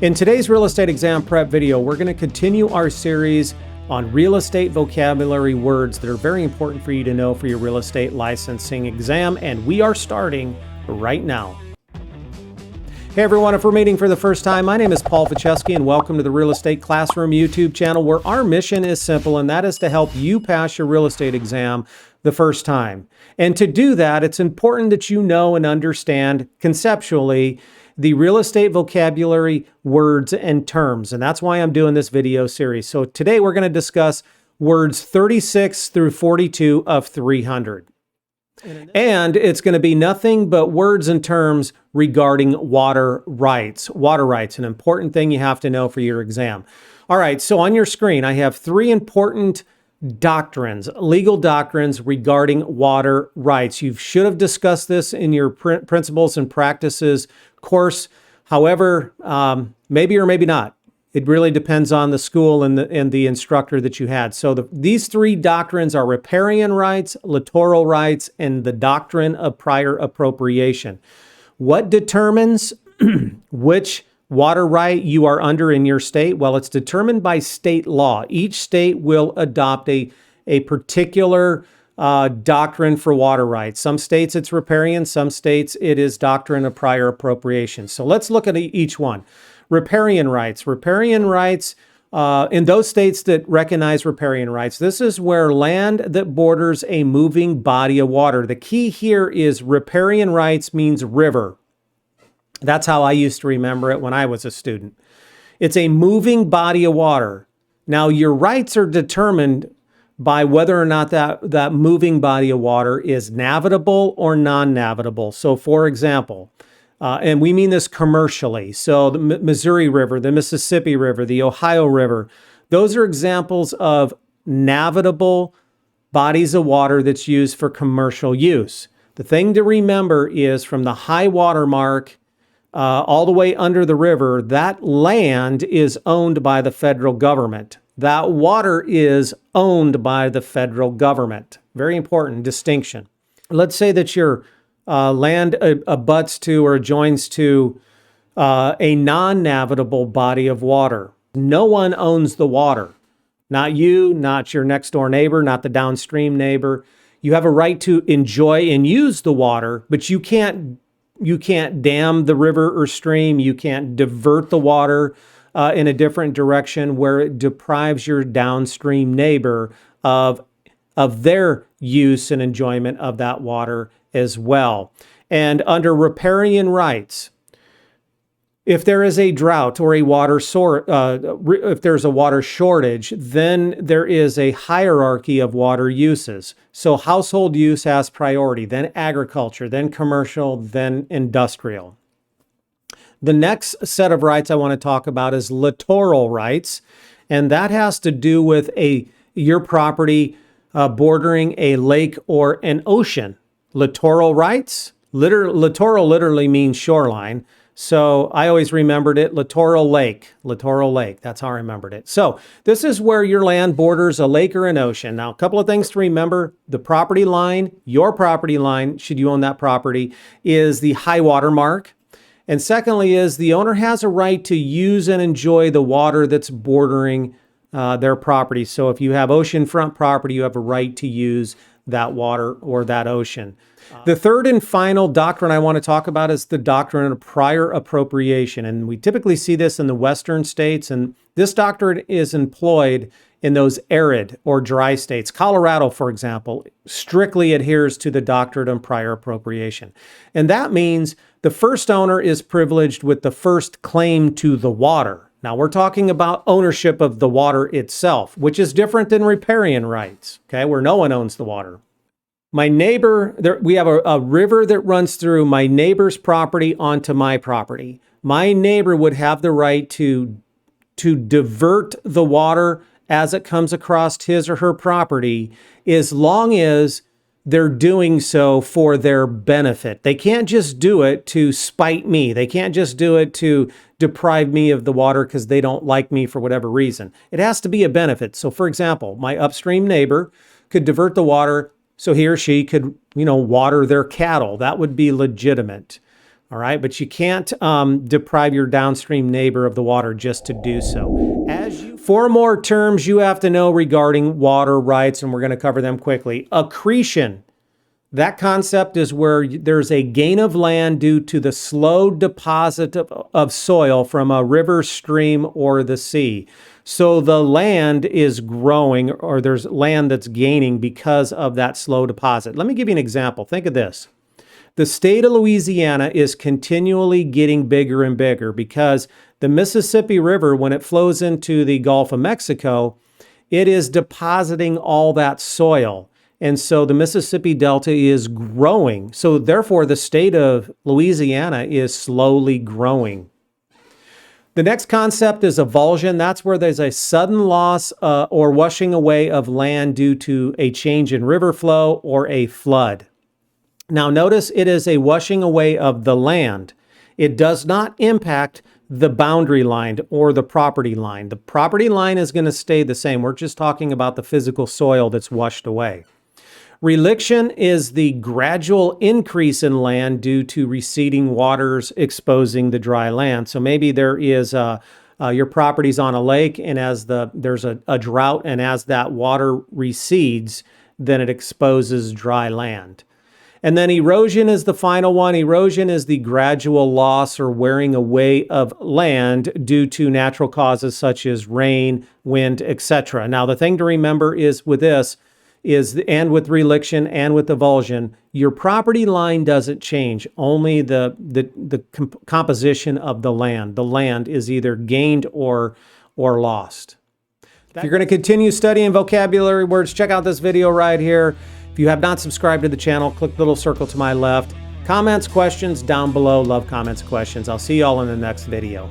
In today's real estate exam prep video, we're going to continue our series on real estate vocabulary words that are very important for you to know for your real estate licensing exam, and we are starting right now. Hey everyone, if we're meeting for the first time, my name is Paul Vojchehoske and welcome to the Real Estate Classroom YouTube channel, where our mission is simple, and that is to help you pass your real estate exam the first time. And to do that, it's important that you know and understand conceptually the real estate vocabulary words and terms. And that's why I'm doing this video series. So today we're going to discuss words 36 through 42 of 300. And it's going to be nothing but words and terms regarding water rights. Water rights, an important thing you have to know for your exam. All right, so on your screen, I have three important doctrines, legal doctrines regarding water rights. You should have discussed this in your principles and practices course. However, maybe or maybe not. It really depends on the school and the instructor that you had. So these three doctrines are Riparian Rights, Littoral Rights, and the Doctrine of Prior Appropriation. What determines which water right you are under in your state? Well, it's determined by state law. Each state will adopt a particular doctrine for water rights. Some states it's riparian, some states it is doctrine of prior appropriation. So let's look at each one. Riparian rights. Riparian rights, in those states that recognize riparian rights, this is where land that borders a moving body of water. The key here is riparian rights means river. That's how I used to remember it when I was a student. It's a moving body of water. Now, your rights are determined by whether or not that moving body of water is navigable or non-navigable. So, for example, and we mean this commercially, so the Missouri River, the Mississippi River, the Ohio River, those are examples of navigable bodies of water that's used for commercial use. The thing to remember is from the high water mark all the way under the river, that land is owned by the federal government. That water is owned by the federal government. Very important distinction. Let's say that your land abuts to or adjoins to a non-navigable body of water. No one owns the water. Not you, not your next door neighbor, not the downstream neighbor. You have a right to enjoy and use the water, but you can't dam the river or stream. You can't divert the water in a different direction where it deprives your downstream neighbor of their use and enjoyment of that water as well. And under riparian rights, if there is a drought or a if there's a water shortage, then there is a hierarchy of water uses. So household use has priority, then agriculture, then commercial, then industrial. The next set of rights I want to talk about is littoral rights, and that has to do with your property bordering a lake or an ocean. Littoral rights, littoral literally means shoreline. So I always remembered it, littoral lake, that's how I remembered it. So this is where your land borders a lake or an ocean. Now, a couple of things to remember: the property line, your property line, should you own that property, is the high water mark. And secondly is the owner has a right to use and enjoy the water that's bordering their property. So if you have oceanfront property, you have a right to use that water or that ocean. The third and final doctrine I want to talk about is the doctrine of prior appropriation. And we typically see this in the western states, and this doctrine is employed in those arid or dry states. Colorado, for example, strictly adheres to the doctrine of prior appropriation. And that means the first owner is privileged with the first claim to the water. Now, we're talking about ownership of the water itself, which is different than riparian rights, okay, where no one owns the water. My neighbor, we have a river that runs through my neighbor's property onto my property. My neighbor would have the right to divert the water as it comes across his or her property, as long as they're doing so for their benefit. They can't just do it to spite me. They can't just do it to deprive me of the water because they don't like me for whatever reason. It has to be a benefit. So for example, my upstream neighbor could divert the water so he or she could, water their cattle. That would be legitimate. All right, but you can't deprive your downstream neighbor of the water just to do so. Four more terms you have to know regarding water rights, and we're going to cover them quickly. Accretion. That concept is where there's a gain of land due to the slow deposit of soil from a river, stream, or the sea. So the land is growing, or there's land that's gaining because of that slow deposit. Let me give you an example. Think of this. The state of Louisiana is continually getting bigger and bigger because the Mississippi River, when it flows into the Gulf of Mexico, it is depositing all that soil. And so the Mississippi Delta is growing. So therefore, the state of Louisiana is slowly growing. The next concept is avulsion. That's where there's a sudden loss or washing away of land due to a change in river flow or a flood. Now notice it is a washing away of the land. It does not impact the boundary line or the property line. The property line is going to stay the same. We're just talking about the physical soil that's washed away. Reliction is the gradual increase in land due to receding waters exposing the dry land. So maybe there is your property's on a lake, and as there's a drought, and as that water recedes, then it exposes dry land. And then erosion is the final one. Erosion is the gradual loss or wearing away of land due to natural causes such as rain, wind, etc. Now, the thing to remember is with this, and with reliction and with avulsion, your property line doesn't change. Only the composition of the land. The land is either gained or lost. If you're going to continue studying vocabulary words, check out this video right here. If you have not subscribed to the channel, click the little circle to my left. Comments, questions down below. Love comments, questions. I'll see you all in the next video.